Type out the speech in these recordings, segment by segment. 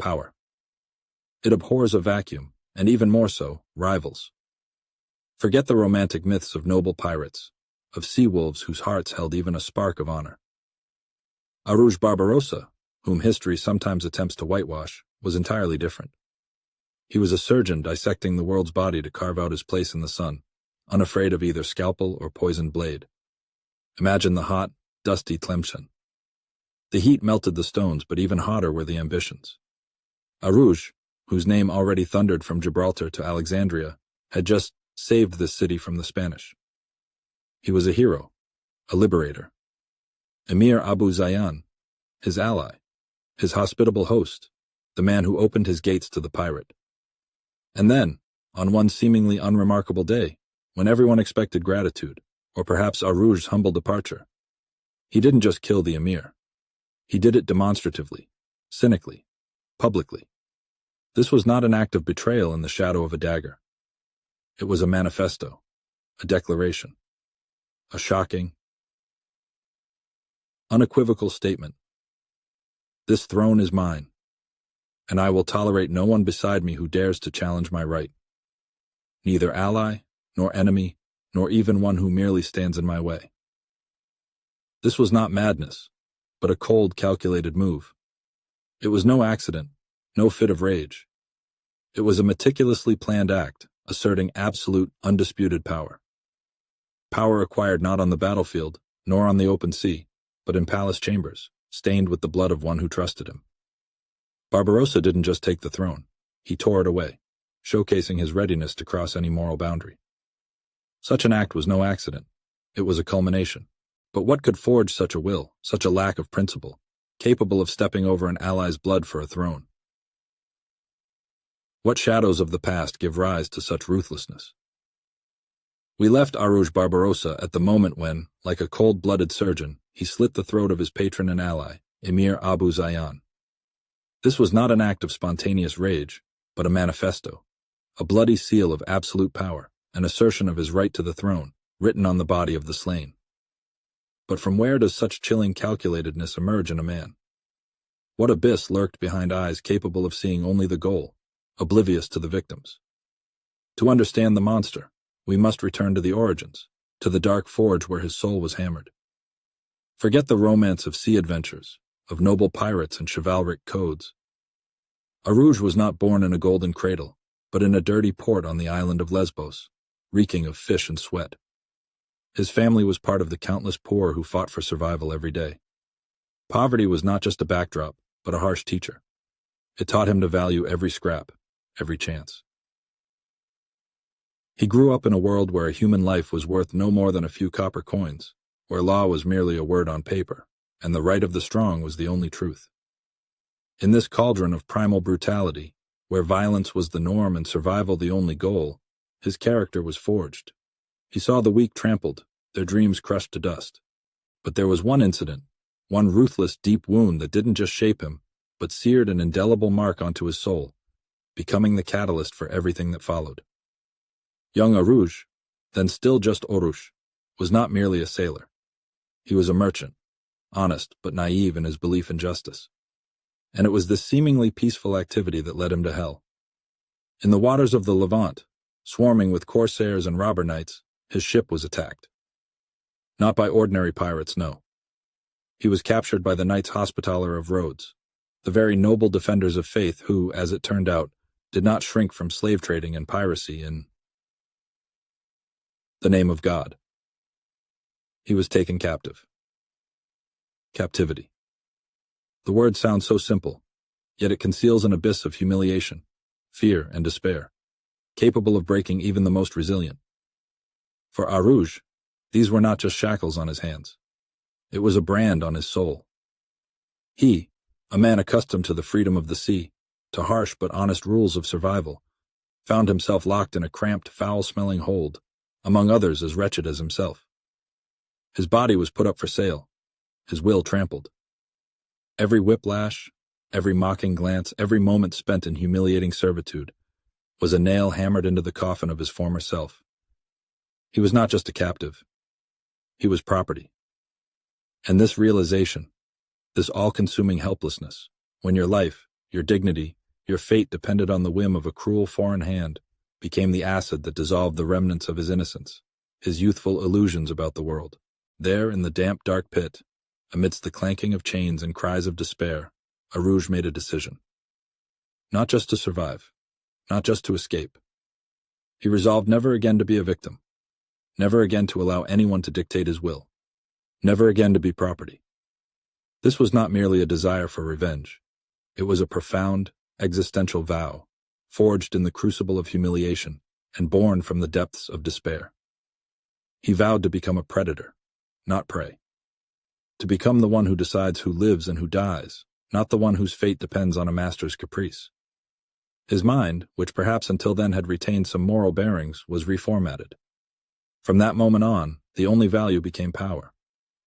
power. It abhors a vacuum, and even more so, rivals. Forget the romantic myths of noble pirates, of sea wolves whose hearts held even a spark of honor. Oruç Barbarossa, whom history sometimes attempts to whitewash, was entirely different. He was a surgeon dissecting the world's body to carve out his place in the sun, unafraid of either scalpel or poisoned blade. Imagine the hot, dusty Tlemcen. The heat melted the stones, but even hotter were the ambitions. Oruç, whose name already thundered from Gibraltar to Alexandria, had just saved this city from the Spanish. He was a hero, a liberator. Emir Abu Zayyan, his ally, his hospitable host, the man who opened his gates to the pirate. And then, on one seemingly unremarkable day, when everyone expected gratitude, or perhaps Oruç's humble departure, he didn't just kill the emir. He did it demonstratively, cynically, publicly. This was not an act of betrayal in the shadow of a dagger. It was a manifesto, a declaration, a shocking, unequivocal statement. This throne is mine, and I will tolerate no one beside me who dares to challenge my right. Neither ally, nor enemy, nor even one who merely stands in my way. This was not madness, but a cold, calculated move. It was no accident, no fit of rage. It was a meticulously planned act, asserting absolute, undisputed power. Power acquired not on the battlefield, nor on the open sea, but in palace chambers, stained with the blood of one who trusted him. Barbarossa didn't just take the throne, he tore it away, showcasing his readiness to cross any moral boundary. Such an act was no accident. It was a culmination. But what could forge such a will, such a lack of principle, capable of stepping over an ally's blood for a throne? What shadows of the past give rise to such ruthlessness? We left Oruç Barbarossa at the moment when, like a cold-blooded surgeon, he slit the throat of his patron and ally, Emir Abu Zayyan. This was not an act of spontaneous rage, but a manifesto, a bloody seal of absolute power, an assertion of his right to the throne, written on the body of the slain. But from where does such chilling calculatedness emerge in a man? What abyss lurked behind eyes capable of seeing only the goal, oblivious to the victims? To understand the monster, we must return to the origins, to the dark forge where his soul was hammered. Forget the romance of sea adventures, of noble pirates and chivalric codes. Oruç was not born in a golden cradle, but in a dirty port on the island of Lesbos, reeking of fish and sweat. His family was part of the countless poor who fought for survival every day. Poverty was not just a backdrop, but a harsh teacher. It taught him to value every scrap, every chance. He grew up in a world where a human life was worth no more than a few copper coins, where law was merely a word on paper, and the right of the strong was the only truth. In this cauldron of primal brutality, where violence was the norm and survival the only goal, his character was forged. He saw the weak trampled, their dreams crushed to dust. But there was one incident, one ruthless, deep wound that didn't just shape him, but seared an indelible mark onto his soul, becoming the catalyst for everything that followed. Young Oruç, then still just Oruç, was not merely a sailor. He was a merchant, honest but naive in his belief in justice. And it was this seemingly peaceful activity that led him to hell. In the waters of the Levant, swarming with corsairs and robber knights, his ship was attacked. Not by ordinary pirates, no. He was captured by the Knights Hospitaller of Rhodes, the very noble defenders of faith who, as it turned out, did not shrink from slave trading and piracy in the name of God. He was taken captive. Captivity. The word sounds so simple, yet it conceals an abyss of humiliation, fear, and despair, capable of breaking even the most resilient. For Oruç, these were not just shackles on his hands. It was a brand on his soul. He, a man accustomed to the freedom of the sea, to harsh but honest rules of survival, found himself locked in a cramped, foul-smelling hold, among others as wretched as himself. His body was put up for sale, his will trampled. Every whiplash, every mocking glance, every moment spent in humiliating servitude was a nail hammered into the coffin of his former self. He was not just a captive. He was property. And this realization, this all-consuming helplessness, when your life, your dignity, your fate depended on the whim of a cruel foreign hand, became the acid that dissolved the remnants of his innocence, his youthful illusions about the world. There, in the damp, dark pit, amidst the clanking of chains and cries of despair, Oruç made a decision. Not just to survive, not just to escape. He resolved never again to be a victim, never again to allow anyone to dictate his will, never again to be property. This was not merely a desire for revenge. It was a profound, existential vow, forged in the crucible of humiliation and born from the depths of despair. He vowed to become a predator, not prey. To become the one who decides who lives and who dies, not the one whose fate depends on a master's caprice. His mind, which perhaps until then had retained some moral bearings, was reformatted. From that moment on, the only value became power.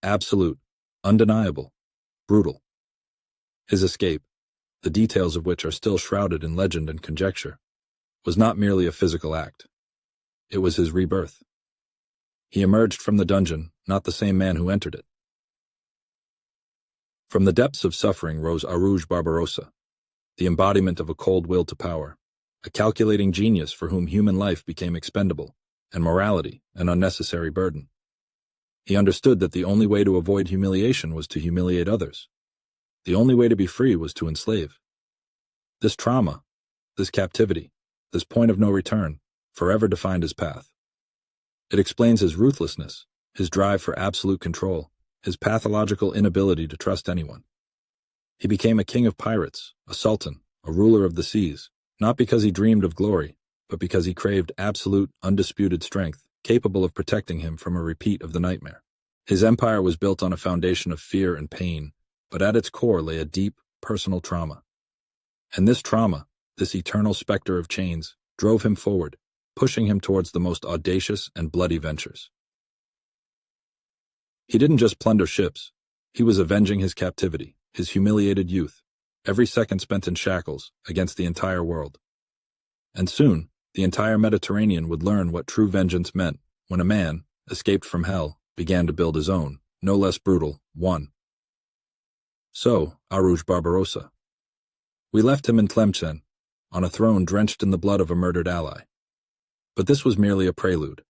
Absolute, undeniable, brutal. His escape, the details of which are still shrouded in legend and conjecture, was not merely a physical act. It was his rebirth. He emerged from the dungeon, not the same man who entered it. From the depths of suffering rose Oruç Barbarossa, the embodiment of a cold will to power, a calculating genius for whom human life became expendable, and morality an unnecessary burden. He understood that the only way to avoid humiliation was to humiliate others. The only way to be free was to enslave. This trauma, this captivity, this point of no return, forever defined his path. It explains his ruthlessness, his drive for absolute control, his pathological inability to trust anyone. He became a king of pirates, a sultan, a ruler of the seas, not because he dreamed of glory, but because he craved absolute, undisputed strength, capable of protecting him from a repeat of the nightmare. His empire was built on a foundation of fear and pain, but at its core lay a deep, personal trauma. And this trauma, this eternal specter of chains, drove him forward, pushing him towards the most audacious and bloody ventures. He didn't just plunder ships. He was avenging his captivity, his humiliated youth, every second spent in shackles, against the entire world. And soon, the entire Mediterranean would learn what true vengeance meant when a man, escaped from hell, began to build his own, no less brutal, one. So, Oruç Barbarossa. We left him in Tlemcen, on a throne drenched in the blood of a murdered ally. But this was merely a prelude.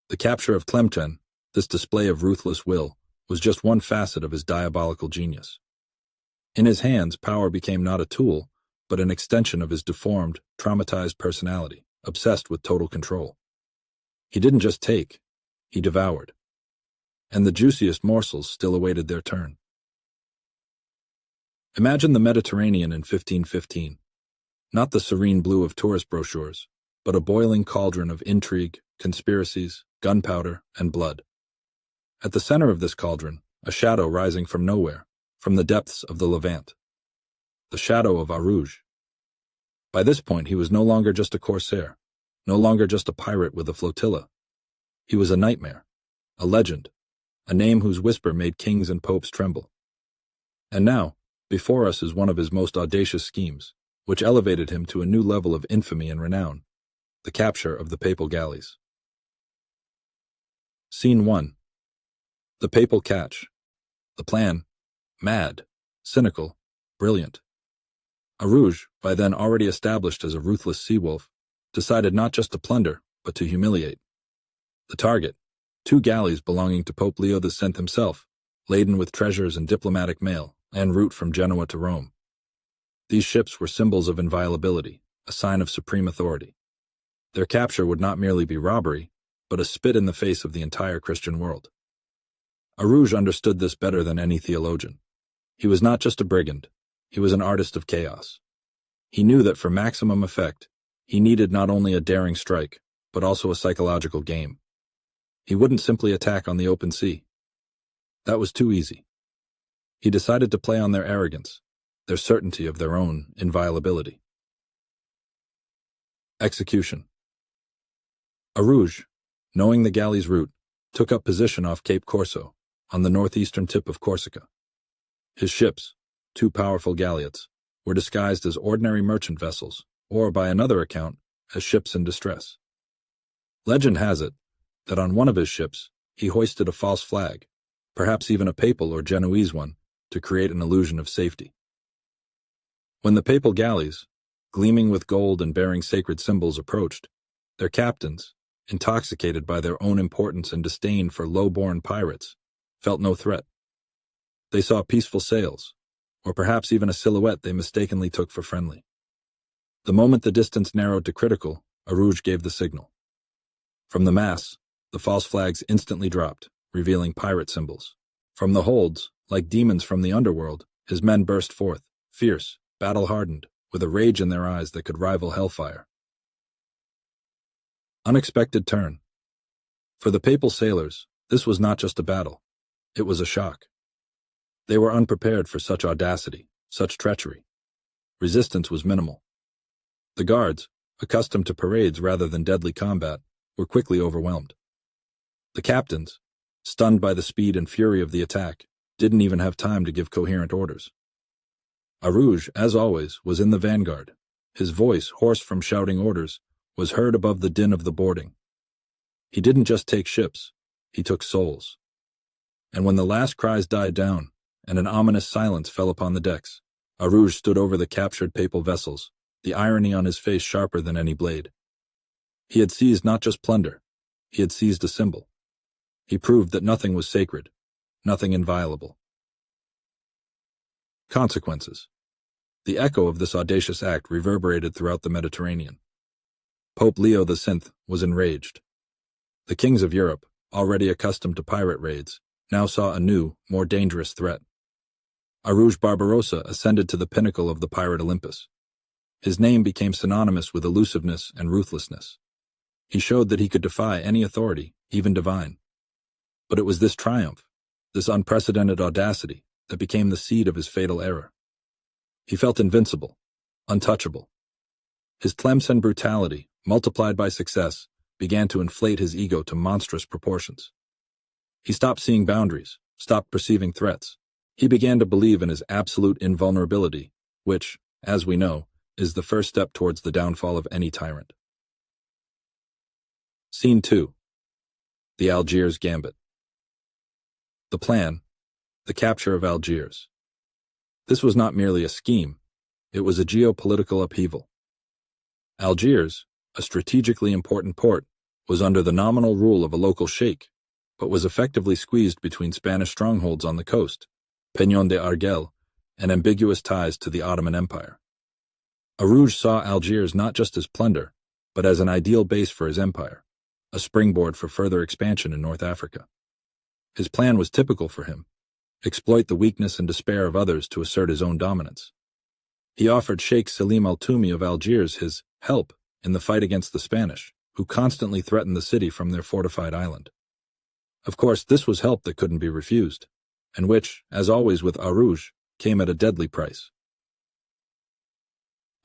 The capture of Tlemcen, this display of ruthless will, was just one facet of his diabolical genius. In his hands, power became not a tool, but an extension of his deformed, traumatized personality, obsessed with total control. He didn't just take, he devoured. And the juiciest morsels still awaited their turn. Imagine the Mediterranean in 1515. Not the serene blue of tourist brochures, but a boiling cauldron of intrigue, conspiracies, gunpowder, and blood. At the center of this cauldron, a shadow rising from nowhere, from the depths of the Levant. The shadow of Oruç. By this point, he was no longer just a corsair, no longer just a pirate with a flotilla. He was a nightmare, a legend, a name whose whisper made kings and popes tremble. And now, before us is one of his most audacious schemes, which elevated him to a new level of infamy and renown, the capture of the papal galleys. Scene 1. The papal catch. The plan, mad, cynical, brilliant. Oruç, by then already established as a ruthless sea-wolf, decided not just to plunder, but to humiliate. The target, 2 galleys belonging to Pope Leo X himself, laden with treasures and diplomatic mail, en route from Genoa to Rome. These ships were symbols of inviolability, a sign of supreme authority. Their capture would not merely be robbery, but a spit in the face of the entire Christian world. Oruç understood this better than any theologian. He was not just a brigand, he was an artist of chaos. He knew that for maximum effect, he needed not only a daring strike, but also a psychological game. He wouldn't simply attack on the open sea. That was too easy. He decided to play on their arrogance, their certainty of their own inviolability. Execution. Oruç, knowing the galley's route, took up position off Cape Corso, on the northeastern tip of Corsica. His ships, 2 powerful galleots, were disguised as ordinary merchant vessels, or by another account, as ships in distress. Legend has it that on one of his ships he hoisted a false flag, perhaps even a papal or Genoese one, to create an illusion of safety. When the papal galleys, gleaming with gold and bearing sacred symbols, approached, their captains, intoxicated by their own importance and disdain for low-born pirates, felt no threat. They saw peaceful sails, or perhaps even a silhouette they mistakenly took for friendly. The moment the distance narrowed to critical, Oruç gave the signal. From the mass, the false flags instantly dropped, revealing pirate symbols. From the holds, like demons from the underworld, his men burst forth, fierce, battle-hardened, with a rage in their eyes that could rival hellfire. Unexpected turn. For the papal sailors, this was not just a battle. It was a shock. They were unprepared for such audacity, such treachery. Resistance was minimal. The guards, accustomed to parades rather than deadly combat, were quickly overwhelmed. The captains, stunned by the speed and fury of the attack, didn't even have time to give coherent orders. Oruç, as always, was in the vanguard. His voice, hoarse from shouting orders, was heard above the din of the boarding. He didn't just take ships, he took souls. And when the last cries died down, and an ominous silence fell upon the decks, Oruç stood over the captured papal vessels, the irony on his face sharper than any blade. He had seized not just plunder, he had seized a symbol. He proved that nothing was sacred, nothing inviolable. Consequences. The echo of this audacious act reverberated throughout the Mediterranean. Pope Leo X was enraged. The kings of Europe, already accustomed to pirate raids, now saw a new, more dangerous threat. Oruç Barbarossa ascended to the pinnacle of the pirate Olympus. His name became synonymous with elusiveness and ruthlessness. He showed that he could defy any authority, even divine. But it was this triumph, this unprecedented audacity, that became the seed of his fatal error. He felt invincible, untouchable. His Tlemcen brutality, multiplied by success, began to inflate his ego to monstrous proportions. He stopped seeing boundaries, stopped perceiving threats. He began to believe in his absolute invulnerability, which, as we know, is the first step towards the downfall of any tyrant. Scene 2. The Algiers Gambit. The plan, the capture of Algiers. This was not merely a scheme, it was a geopolitical upheaval. Algiers, a strategically important port, was under the nominal rule of a local sheikh, but was effectively squeezed between Spanish strongholds on the coast, Peñón de Argel, and ambiguous ties to the Ottoman Empire. Oruç saw Algiers not just as plunder, but as an ideal base for his empire, a springboard for further expansion in North Africa. His plan was typical for him: exploit the weakness and despair of others to assert his own dominance. He offered Sheikh Selim al-Tumi of Algiers his help in the fight against the Spanish, who constantly threatened the city from their fortified island. Of course, this was help that couldn't be refused, and which, as always with Oruç, came at a deadly price.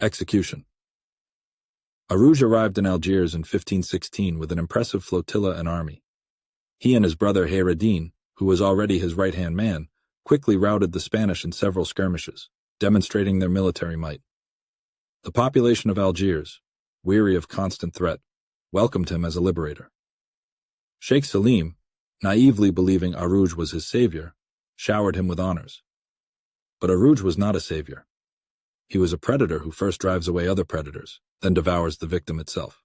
Execution. Oruç arrived in Algiers in 1516 with an impressive flotilla and army. He and his brother Hayreddin, who was already his right-hand man, quickly routed the Spanish in several skirmishes, demonstrating their military might. The population of Algiers, weary of constant threat, welcomed him as a liberator. Sheikh Selim, naively believing Oruç was his savior, showered him with honors. But Oruç was not a savior. He was a predator who first drives away other predators, then devours the victim itself.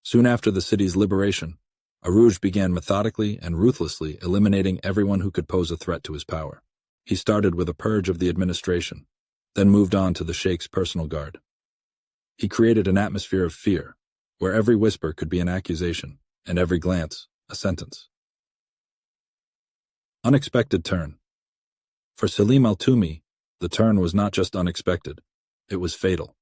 Soon after the city's liberation, Oruç began methodically and ruthlessly eliminating everyone who could pose a threat to his power. He started with a purge of the administration, then moved on to the sheikh's personal guard. He created an atmosphere of fear, where every whisper could be an accusation, and every glance a sentence. Unexpected turn. For Selim al-Tumi, the turn was not just unexpected, it was fatal.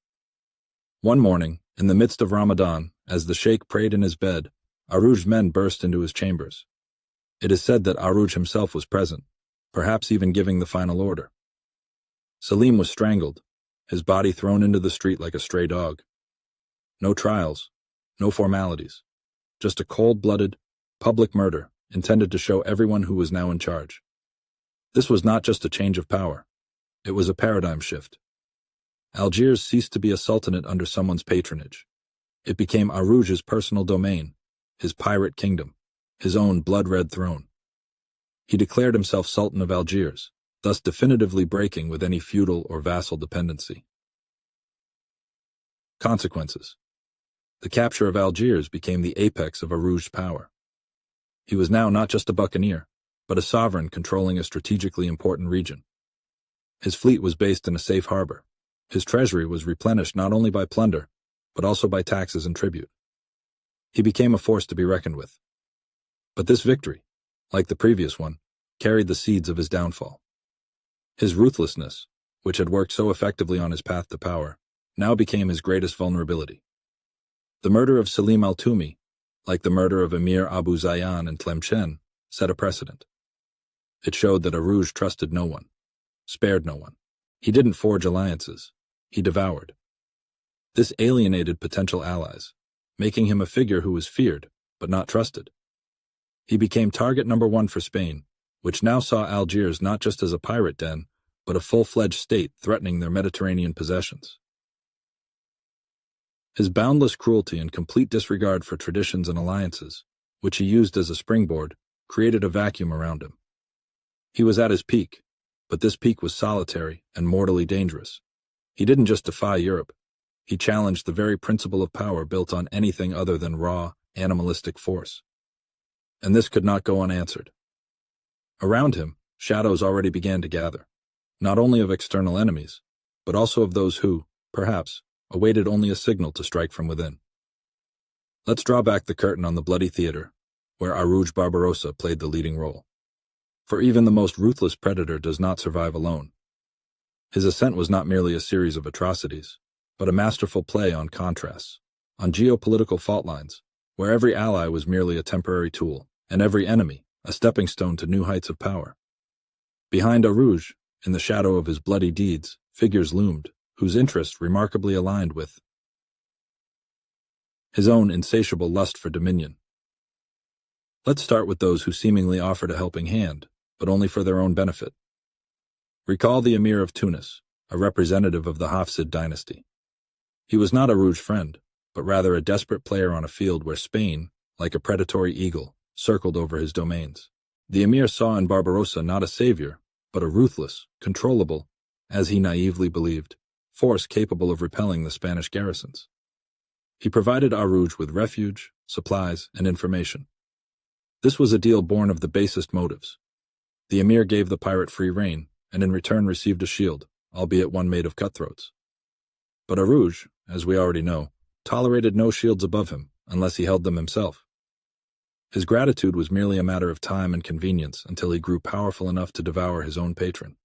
One morning, in the midst of Ramadan, as the sheikh prayed in his bed, Oruç's men burst into his chambers. It is said that Oruç himself was present, perhaps even giving the final order. Selim was strangled, his body thrown into the street like a stray dog. No trials, no formalities, just a cold-blooded, public murder intended to show everyone who was now in charge. This was not just a change of power, it was a paradigm shift. Algiers ceased to be a sultanate under someone's patronage. It became Oruç's personal domain, his pirate kingdom, his own blood-red throne. He declared himself Sultan of Algiers, thus definitively breaking with any feudal or vassal dependency. Consequences. The capture of Algiers became the apex of Oruç's power. He was now not just a buccaneer, but a sovereign controlling a strategically important region. His fleet was based in a safe harbor. His treasury was replenished not only by plunder, but also by taxes and tribute. He became a force to be reckoned with. But this victory, like the previous one, carried the seeds of his downfall. His ruthlessness, which had worked so effectively on his path to power, now became his greatest vulnerability. The murder of Selim al-Tumi, like the murder of Emir Abu Zayyan in Tlemcen, set a precedent. It showed that Oruç trusted no one, spared no one. He didn't forge alliances, he devoured. This alienated potential allies, making him a figure who was feared, but not trusted. He became target number one for Spain, which now saw Algiers not just as a pirate den, but a full-fledged state threatening their Mediterranean possessions. His boundless cruelty and complete disregard for traditions and alliances, which he used as a springboard, created a vacuum around him. He was at his peak, but this peak was solitary and mortally dangerous. He didn't just defy Europe. He challenged the very principle of power built on anything other than raw, animalistic force. And this could not go unanswered. Around him, shadows already began to gather, not only of external enemies, but also of those who, perhaps, awaited only a signal to strike from within. Let's draw back the curtain on the bloody theater, where Oruç Barbarossa played the leading role. For even the most ruthless predator does not survive alone. His ascent was not merely a series of atrocities, but a masterful play on contrasts, on geopolitical fault lines, where every ally was merely a temporary tool, and every enemy a stepping stone to new heights of power. Behind Oruç, in the shadow of his bloody deeds, figures loomed, whose interests remarkably aligned with his own insatiable lust for dominion. Let's start with those who seemingly offered a helping hand, but only for their own benefit. Recall the Emir of Tunis, a representative of the Hafsid dynasty. He was not Oruç's friend, but rather a desperate player on a field where Spain, like a predatory eagle, circled over his domains. The Emir saw in Barbarossa not a savior, but a ruthless, controllable, as he naively believed, force capable of repelling the Spanish garrisons. He provided Oruç with refuge, supplies, and information. This was a deal born of the basest motives. The Emir gave the pirate free rein, and in return received a shield, albeit one made of cutthroats. But Oruç, as we already know, tolerated no shields above him, unless he held them himself. His gratitude was merely a matter of time and convenience until he grew powerful enough to devour his own patron.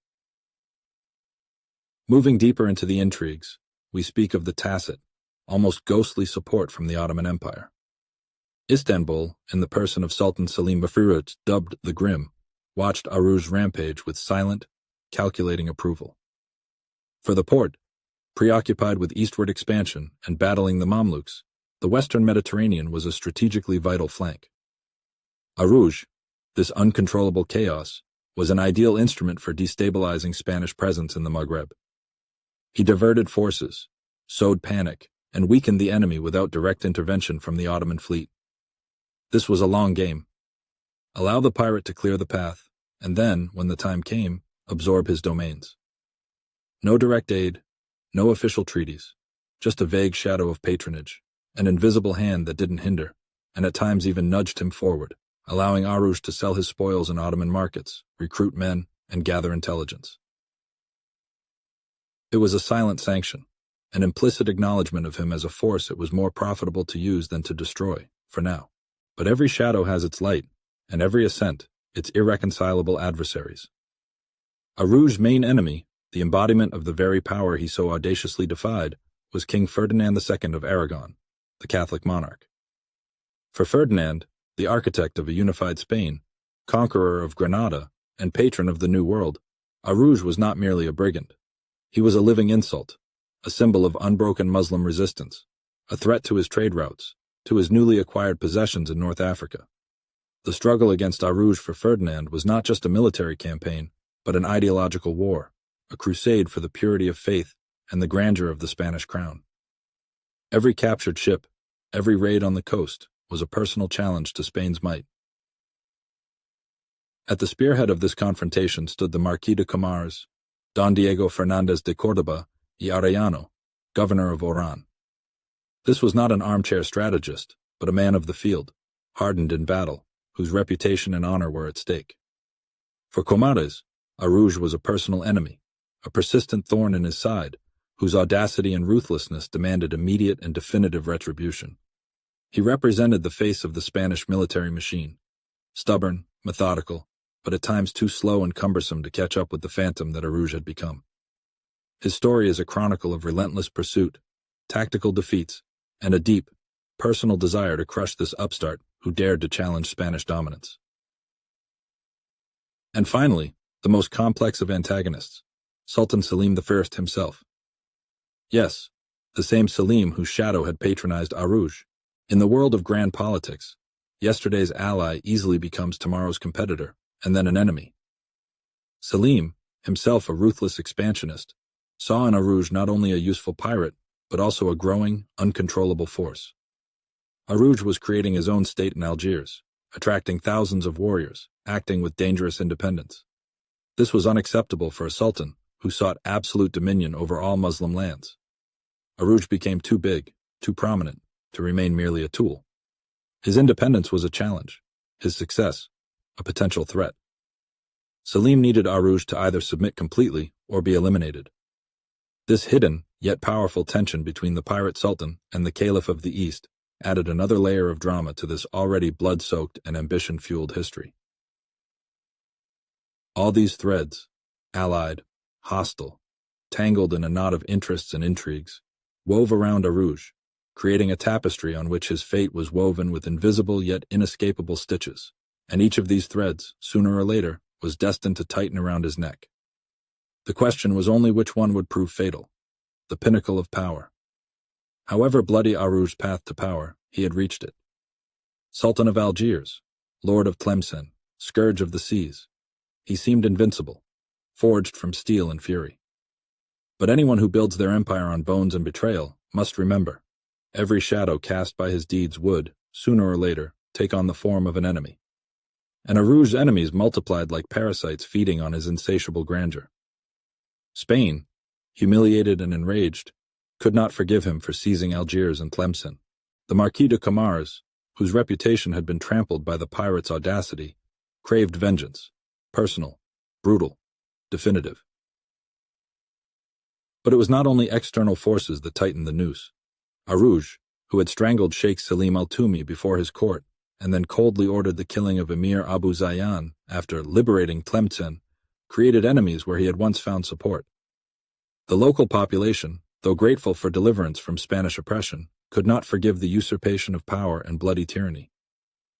Moving deeper into the intrigues, we speak of the tacit, almost ghostly support from the Ottoman Empire. Istanbul, in the person of Sultan Selim I, dubbed the Grim, watched Oruç's rampage with silent, calculating approval. For the Porte, preoccupied with eastward expansion and battling the Mamluks, the western Mediterranean was a strategically vital flank. Oruç, this uncontrollable chaos, was an ideal instrument for destabilizing Spanish presence in the Maghreb. He diverted forces, sowed panic, and weakened the enemy without direct intervention from the Ottoman fleet. This was a long game. Allow the pirate to clear the path, and then, when the time came, absorb his domains. No direct aid, no official treaties, just a vague shadow of patronage, an invisible hand that didn't hinder, and at times even nudged him forward, allowing Oruç to sell his spoils in Ottoman markets, recruit men, and gather intelligence. It was a silent sanction, an implicit acknowledgement of him as a force it was more profitable to use than to destroy, for now. But every shadow has its light, and every ascent, its irreconcilable adversaries. Oruç's main enemy, the embodiment of the very power he so audaciously defied, was King Ferdinand II of Aragon, the Catholic monarch. For Ferdinand, the architect of a unified Spain, conqueror of Granada, and patron of the New World, Oruç was not merely a brigand. He was a living insult, a symbol of unbroken Muslim resistance, a threat to his trade routes, to his newly acquired possessions in North Africa. The struggle against Oruç for Ferdinand was not just a military campaign, but an ideological war, a crusade for the purity of faith and the grandeur of the Spanish crown. Every captured ship, every raid on the coast, was a personal challenge to Spain's might. At the spearhead of this confrontation stood the Marquis de Comares, Don Diego Fernández de Córdoba y Arellano, governor of Oran. This was not an armchair strategist, but a man of the field, hardened in battle, whose reputation and honor were at stake. For Comares, Arouge was a personal enemy, a persistent thorn in his side, whose audacity and ruthlessness demanded immediate and definitive retribution. He represented the face of the Spanish military machine, stubborn, methodical, but at times too slow and cumbersome to catch up with the phantom that Arouge had become. His story is a chronicle of relentless pursuit, tactical defeats, and a deep, personal desire to crush this upstart who dared to challenge Spanish dominance. And finally, the most complex of antagonists, Sultan Selim I himself. Yes, the same Selim whose shadow had patronized Arouge. In the world of grand politics, yesterday's ally easily becomes tomorrow's competitor, and then an enemy. Selim, himself a ruthless expansionist, saw in Arouge not only a useful pirate, but also a growing, uncontrollable force. Arouge was creating his own state in Algiers, attracting thousands of warriors, acting with dangerous independence. This was unacceptable for a sultan who sought absolute dominion over all Muslim lands. Arouge became too big, too prominent, to remain merely a tool. His independence was a challenge, his success, a potential threat. Selim needed Arouge to either submit completely or be eliminated. This hidden, yet powerful tension between the pirate sultan and the caliph of the East added another layer of drama to this already blood-soaked and ambition-fueled history. All these threads, allied, hostile, tangled in a knot of interests and intrigues, wove around Arouge, creating a tapestry on which his fate was woven with invisible yet inescapable stitches, and each of these threads, sooner or later, was destined to tighten around his neck. The question was only which one would prove fatal, the pinnacle of power. However bloody Arouge's path to power, he had reached it. Sultan of Algiers, Lord of Tlemcen, scourge of the seas, he seemed invincible, forged from steel and fury. But anyone who builds their empire on bones and betrayal must remember, every shadow cast by his deeds would, sooner or later, take on the form of an enemy. And Arouge's enemies multiplied like parasites feeding on his insatiable grandeur. Spain, humiliated and enraged, could not forgive him for seizing Algiers and Tlemcen. The Marquis de Comares, whose reputation had been trampled by the pirate's audacity, craved vengeance, personal, brutal, definitive. But it was not only external forces that tightened the noose. Arouge, who had strangled Sheikh Selim al-Tumi before his court, and then coldly ordered the killing of Emir Abu Zayyan after liberating Tlemcen, created enemies where he had once found support. The local population, though grateful for deliverance from Spanish oppression, could not forgive the usurpation of power and bloody tyranny.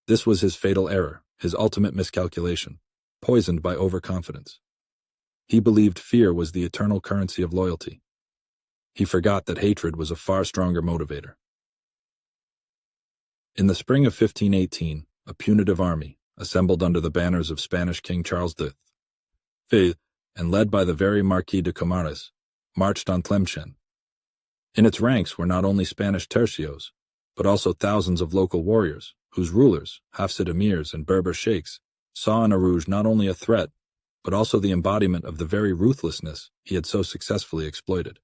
This was his fatal error, his ultimate miscalculation, poisoned by overconfidence. He believed fear was the eternal currency of loyalty. He forgot that hatred was a far stronger motivator. In the spring of 1518, a punitive army, assembled under the banners of Spanish King Charles V, and led by the very Marquis de Comares, marched on Tlemcen. In its ranks were not only Spanish tercios, but also thousands of local warriors, whose rulers, Hafsid emirs and Berber sheikhs, saw in Arouge not only a threat, but also the embodiment of the very ruthlessness he had so successfully exploited.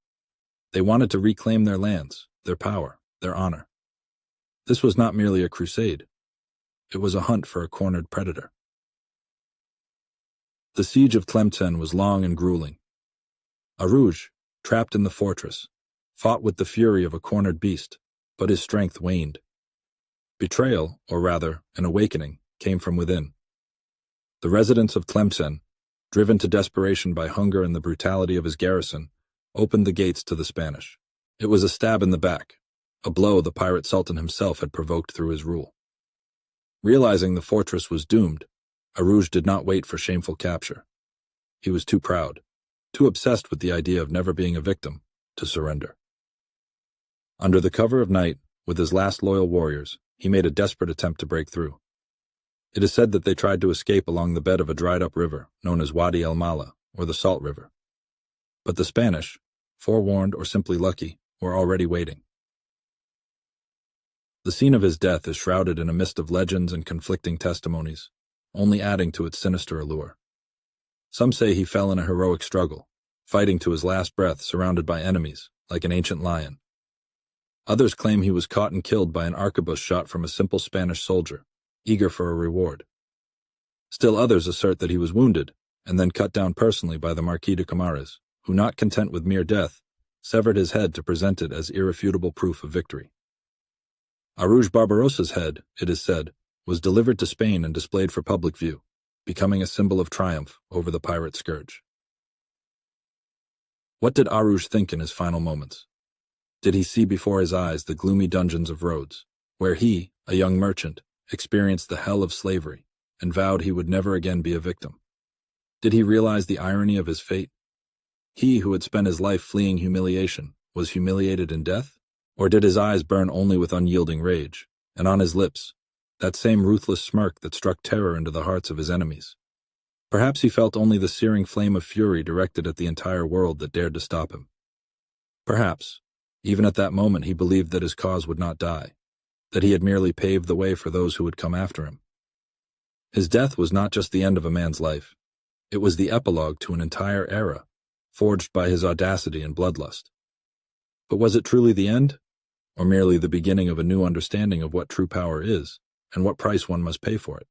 They wanted to reclaim their lands, their power, their honor. This was not merely a crusade. It was a hunt for a cornered predator. The siege of Tlemcen was long and grueling. Arouge, trapped in the fortress, fought with the fury of a cornered beast, but his strength waned. Betrayal, or rather, an awakening, came from within. The residents of Tlemcen, driven to desperation by hunger and the brutality of his garrison, opened the gates to the Spanish. It was a stab in the back, a blow the pirate sultan himself had provoked through his rule. Realizing the fortress was doomed, Arouge did not wait for shameful capture. He was too proud, too obsessed with the idea of never being a victim, to surrender. Under the cover of night, with his last loyal warriors, he made a desperate attempt to break through. It is said that they tried to escape along the bed of a dried-up river known as Wadi el-Mala, or the Salt River. But the Spanish, forewarned or simply lucky, were already waiting. The scene of his death is shrouded in a mist of legends and conflicting testimonies, only adding to its sinister allure. Some say he fell in a heroic struggle, fighting to his last breath surrounded by enemies, like an ancient lion. Others claim he was caught and killed by an arquebus shot from a simple Spanish soldier, eager for a reward. Still others assert that he was wounded, and then cut down personally by the Marquis de Comares, who, not content with mere death, severed his head to present it as irrefutable proof of victory. Oruç Barbarossa's head, it is said, was delivered to Spain and displayed for public view, becoming a symbol of triumph over the pirate scourge. What did Oruç think in his final moments? Did he see before his eyes the gloomy dungeons of Rhodes, where he, a young merchant, experienced the hell of slavery and vowed he would never again be a victim? Did he realize the irony of his fate? He who had spent his life fleeing humiliation was humiliated in death? Or did his eyes burn only with unyielding rage, and on his lips, that same ruthless smirk that struck terror into the hearts of his enemies? Perhaps he felt only the searing flame of fury directed at the entire world that dared to stop him. Perhaps, even at that moment, he believed that his cause would not die, that he had merely paved the way for those who would come after him. His death was not just the end of a man's life. It was the epilogue to an entire era, forged by his audacity and bloodlust. But was it truly the end, or merely the beginning of a new understanding of what true power is and what price one must pay for it?